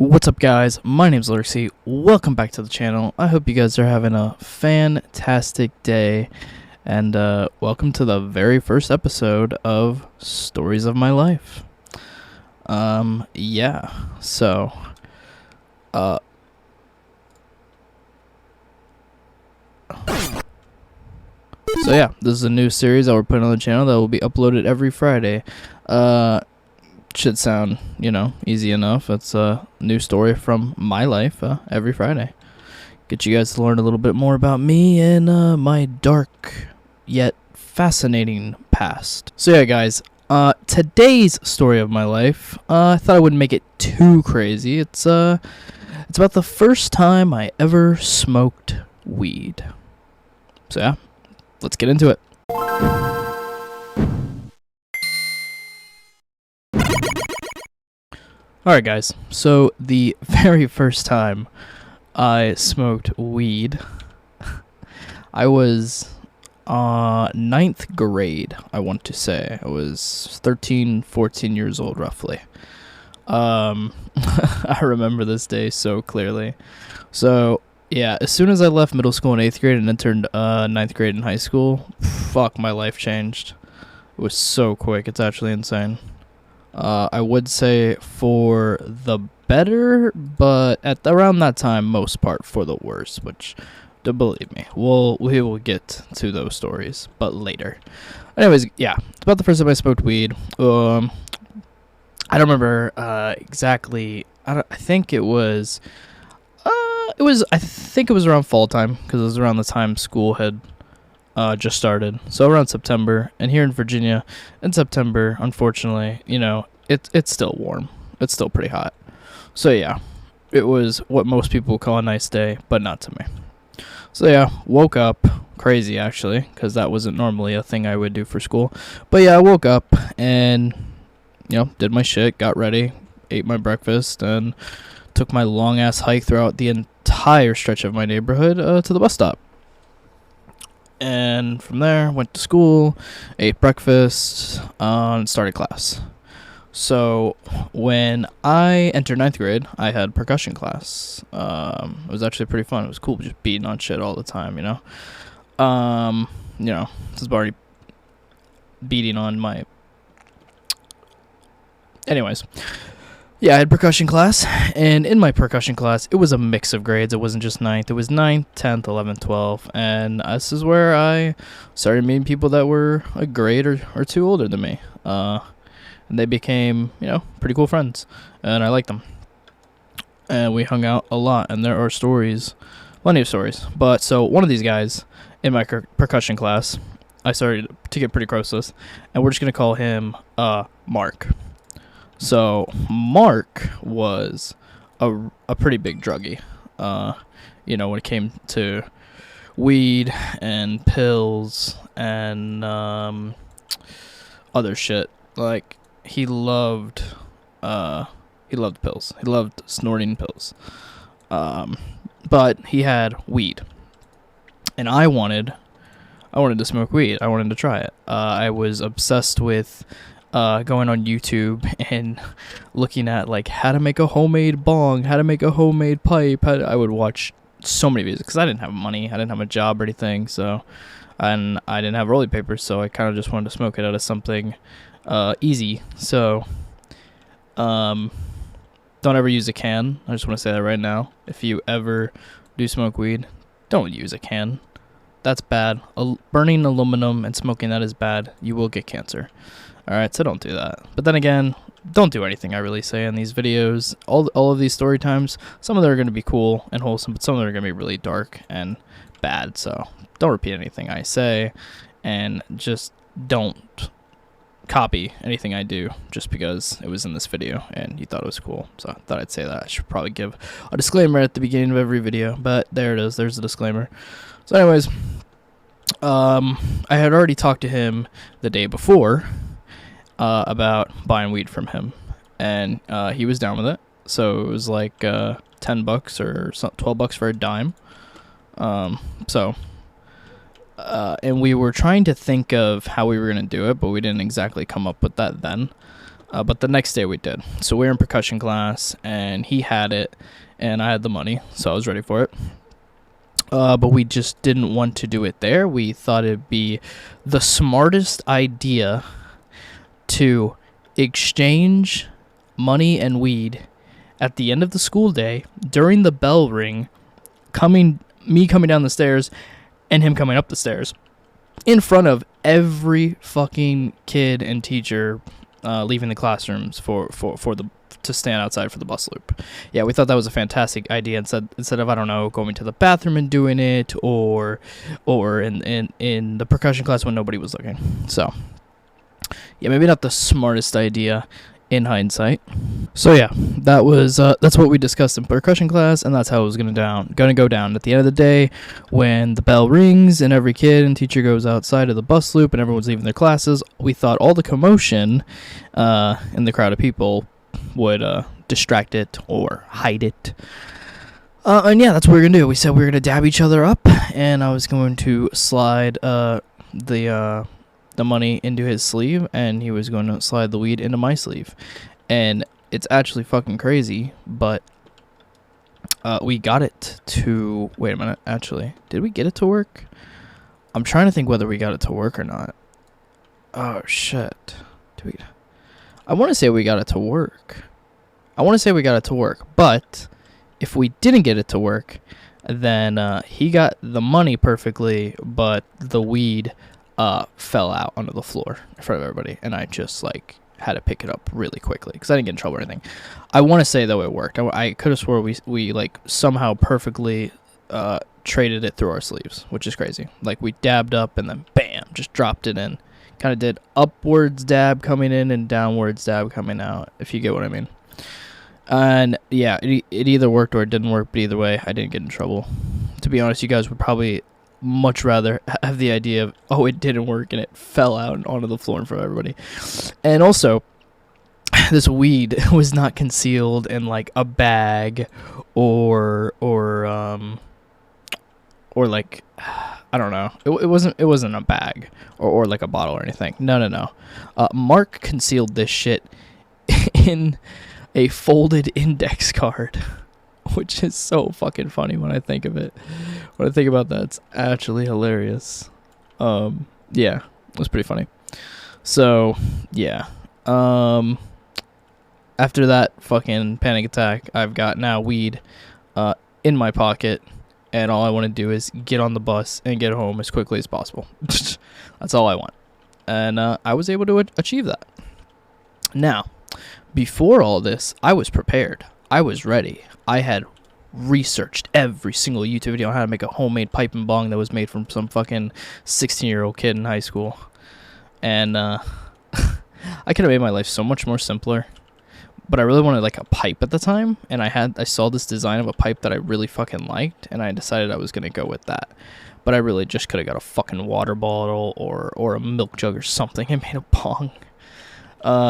What's up, guys? My name's Lurksy. Welcome back to the channel. I hope you guys are having a fantastic day, and welcome to the very first episode of Stories of My Life. Yeah, so yeah, this is a new series that we're putting on the channel that will be uploaded every Friday. Should sound, easy enough. It's a new story from my life every Friday. Get you guys to learn a little bit more about me and my dark yet fascinating past. So yeah, guys, today's story of my life, I thought I wouldn't make it too crazy. It's about the first time I ever smoked weed. So yeah, let's get into it. Alright, guys, so the very first time I smoked weed, I was ninth grade, I want to say. I was 13, 14 years old, roughly. I remember this day so clearly. So, yeah, as soon as I left middle school in 8th grade and entered ninth grade in high school, fuck, my life changed. It was so quick, it's actually insane. I would say for the better, but at around that time, most part for the worse, which, believe me, we will get to those stories, but later. Anyways, yeah, it's about the first time I smoked weed. I don't remember exactly. I think it was. I think it was around fall time, because it was around the time school had just started, so around September. And here in Virginia, in September, unfortunately, it's still warm. It's still pretty hot. So yeah, it was what most people call a nice day, but not to me. So yeah, woke up crazy actually, because that wasn't normally a thing I would do for school. But yeah, I woke up and did my shit, got ready, ate my breakfast, and took my long ass hike throughout the entire stretch of my neighborhood to the bus stop. And from there, went to school, ate breakfast, and started class. So when I entered ninth grade, I had percussion class. It was actually pretty fun. It was cool just beating on shit all the time, This is already beating on my... Anyways. Yeah, I had percussion class, and in my percussion class, it was a mix of grades. It wasn't just 9th. It was 9th, 10th, 11th, 12th, and this is where I started meeting people that were a grade or two older than me. And they became, pretty cool friends, and I liked them. And we hung out a lot, and there are stories, plenty of stories. But so one of these guys in my percussion class, I started to get pretty close with, and we're just going to call him Mark. So Mark was a pretty big druggie, when it came to weed and pills and other shit. Like he loved pills. He loved snorting pills. But he had weed, and I wanted to smoke weed. I wanted to try it. I was obsessed with going on YouTube and looking at like how to make a homemade bong, how to make a homemade pipe. I would watch so many videos because I didn't have money, I didn't have a job or anything, and I didn't have rolling papers, so I kind of just wanted to smoke it out of something easy. So don't ever use a can. I just want to say that right now. If you ever do smoke weed, don't use a can. That's bad. Burning aluminum and smoking that is bad. You will get cancer. Alright, so don't do that. But then again, don't do anything I really say in these videos. All of these story times, some of them are going to be cool and wholesome, but some of them are going to be really dark and bad. So don't repeat anything I say, and just don't copy anything I do just because it was in this video and you thought it was cool. So I thought I'd say that. I should probably give a disclaimer at the beginning of every video, but there it is. There's a disclaimer. So anyways, I had already talked to him the day before about buying weed from him, and he was down with it. So it was like $10 or $12 for a dime. And we were trying to think of how we were gonna do it, but we didn't exactly come up with that then. But the next day we did. So we were in percussion class, and he had it, and I had the money, so I was ready for it. But we just didn't want to do it there. We thought it'd be the smartest idea to exchange money and weed at the end of the school day during the bell ring, me coming down the stairs and him coming up the stairs in front of every fucking kid and teacher leaving the classrooms to stand outside for the bus loop. Yeah, we thought that was a fantastic idea. Instead of, I don't know, going to the bathroom and doing it, or in the percussion class when nobody was looking. So yeah, maybe not the smartest idea in hindsight. So yeah, that's what we discussed in percussion class, and that's how it was gonna go down. At the end of the day, when the bell rings and every kid and teacher goes outside of the bus loop and everyone's leaving their classes, we thought all the commotion in the crowd of people would distract it or hide it. And yeah, that's what we were gonna do. We said we were gonna dab each other up, and I was going to slide the money into his sleeve, and he was going to slide the weed into my sleeve. And it's actually fucking crazy, but we got it to... Wait a minute, actually. Did we get it to work? I'm trying to think whether we got it to work or not. Oh, shit. I want to say we got it to work. But if we didn't get it to work, then he got the money perfectly, but the weed fell out onto the floor in front of everybody, and I just had to pick it up really quickly because I didn't get in trouble or anything. I want to say though it worked. I could have swore we somehow perfectly traded it through our sleeves, which is crazy. We dabbed up and then bam, just dropped it in. Kind of did upwards dab coming in and downwards dab coming out, if you get what I mean. And yeah, it either worked or it didn't work, but either way, I didn't get in trouble. To be honest, you guys would probably much rather have the idea of, oh, it didn't work and it fell out onto the floor in front of everybody. And also, this weed was not concealed in a bag or I don't know. It wasn't a bag or a bottle or anything. No. Mark concealed this shit in a folded index card, which is so fucking funny when I think of it. When I think about that, it's actually hilarious. Yeah, it was pretty funny. So, yeah. After that fucking panic attack, I've got now weed in my pocket, and all I want to do is get on the bus and get home as quickly as possible. That's all I want. And I was able to achieve that. Now, before all this, I was prepared. I was ready. I had researched every single YouTube video on how to make a homemade pipe and bong that was made from some fucking 16-year-old kid in high school. And I could have made my life so much more simpler. But I really wanted a pipe at the time, and I saw this design of a pipe that I really fucking liked, and I decided I was gonna go with that. But I really just could have got a fucking water bottle or a milk jug or something and made a bong.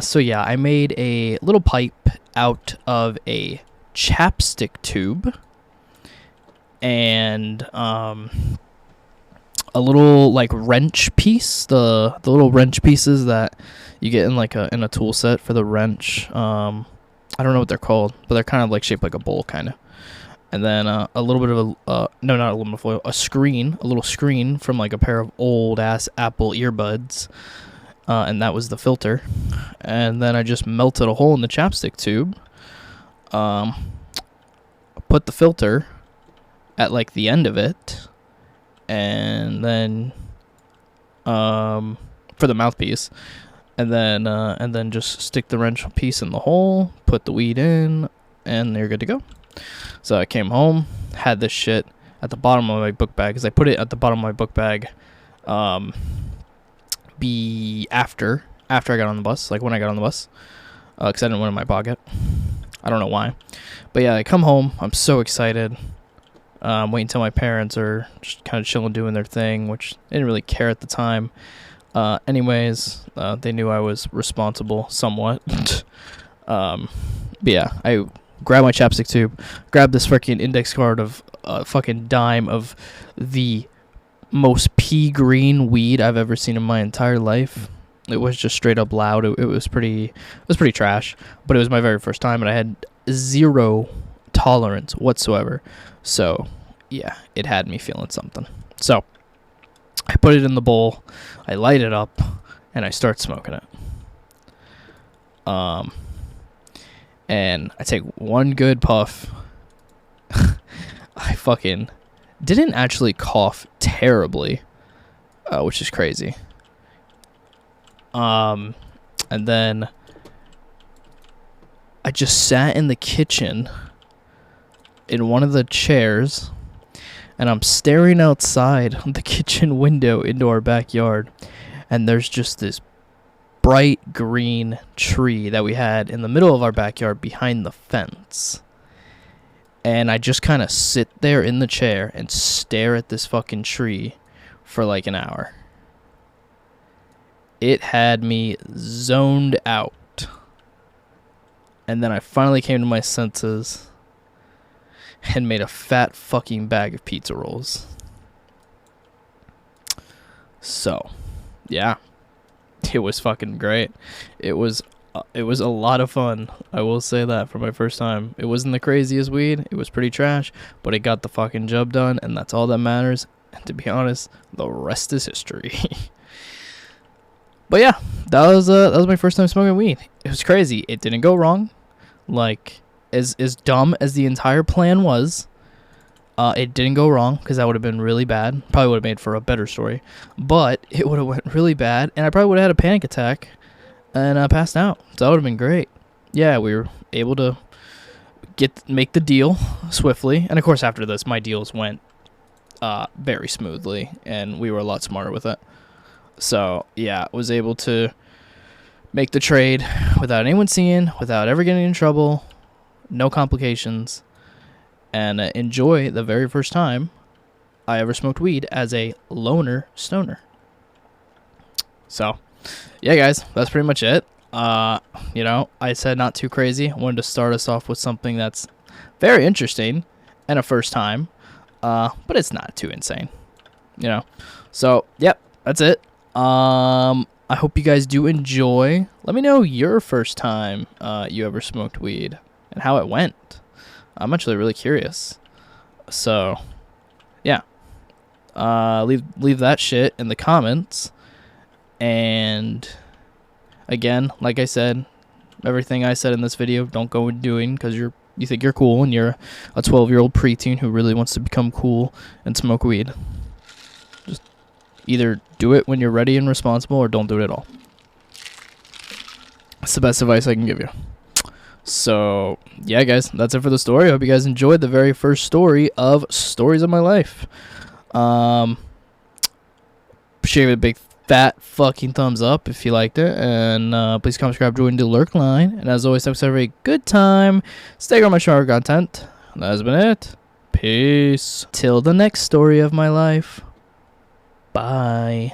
So yeah, I made a little pipe out of a chapstick tube and a little wrench piece, the little wrench pieces that you get in in a tool set for the wrench. I don't know what they're called, but they're kind of shaped like a bowl kind of. And then a little bit of no, not aluminum foil, a little screen from a pair of old ass Apple earbuds. And that was the filter. And then I just melted a hole in the chapstick tube. Put the filter at the end of it, and then for the mouthpiece, and then just stick the wrench piece in the hole, put the weed in, and you're good to go. So I came home, had this shit at the bottom of my book bag, because I put it at the bottom of my book bag after I got on the bus, when I got on the bus, because I didn't want it in my pocket. I don't know why. But yeah, I come home, I'm so excited. Waiting until my parents are just kind of chilling, doing their thing, which they didn't really care at the time. Anyways, they knew I was responsible somewhat. But yeah, I grabbed my chapstick tube, grabbed this freaking index card of fucking dime of the most pea green weed I've ever seen in my entire life. It was just straight up loud. It was pretty trash. But it was my very first time, and I had zero tolerance whatsoever. So yeah, it had me feeling something. So I put it in the bowl, I light it up, and I start smoking it. And I take one good puff. I fucking didn't actually cough terribly, which is crazy. And then I just sat in the kitchen in one of the chairs, and I'm staring outside the kitchen window into our backyard, and there's just this bright green tree that we had in the middle of our backyard behind the fence. And I just kind of sit there in the chair and stare at this fucking tree for like an hour. It had me zoned out. And then I finally came to my senses and made a fat fucking bag of pizza rolls. So, yeah. It was fucking great. It was a lot of fun. I will say that for my first time. It wasn't the craziest weed. It was pretty trash, but it got the fucking job done, and that's all that matters. And to be honest, the rest is history. But yeah, that was my first time smoking weed. It was crazy. It didn't go wrong. Like, as dumb as the entire plan was, it didn't go wrong, because that would have been really bad. Probably would have made for a better story. But it would have went really bad, and I probably would have had a panic attack and passed out. So that would have been great. Yeah, we were able to make the deal swiftly. And of course, after this, my deals went very smoothly, and we were a lot smarter with it. So yeah, was able to make the trade without anyone seeing, without ever getting in trouble, no complications, and enjoy the very first time I ever smoked weed as a loner stoner. So yeah, guys, that's pretty much it. You know, I said not too crazy. I wanted to start us off with something that's very interesting and a first time, but it's not too insane, you know. So yep, that's it. I hope you guys do enjoy. Let me know your first time you ever smoked weed and how it went. I'm actually really curious. So yeah, leave that shit in the comments. And again, like I said, everything I said in this video, don't go doing because you think you're cool and you're a 12-year-old preteen who really wants to become cool and smoke weed. Just either do it when you're ready and responsible, or don't do it at all. That's the best advice I can give you. So yeah, guys, that's it for the story. I hope you guys enjoyed the very first story of Stories of My Life. Share a big fat fucking thumbs up if you liked it, and please comment, subscribe, join the lurk line. And as always, thanks for a good time. Stay on my shower content. That has been it. Peace. Till the next story of my life. Bye.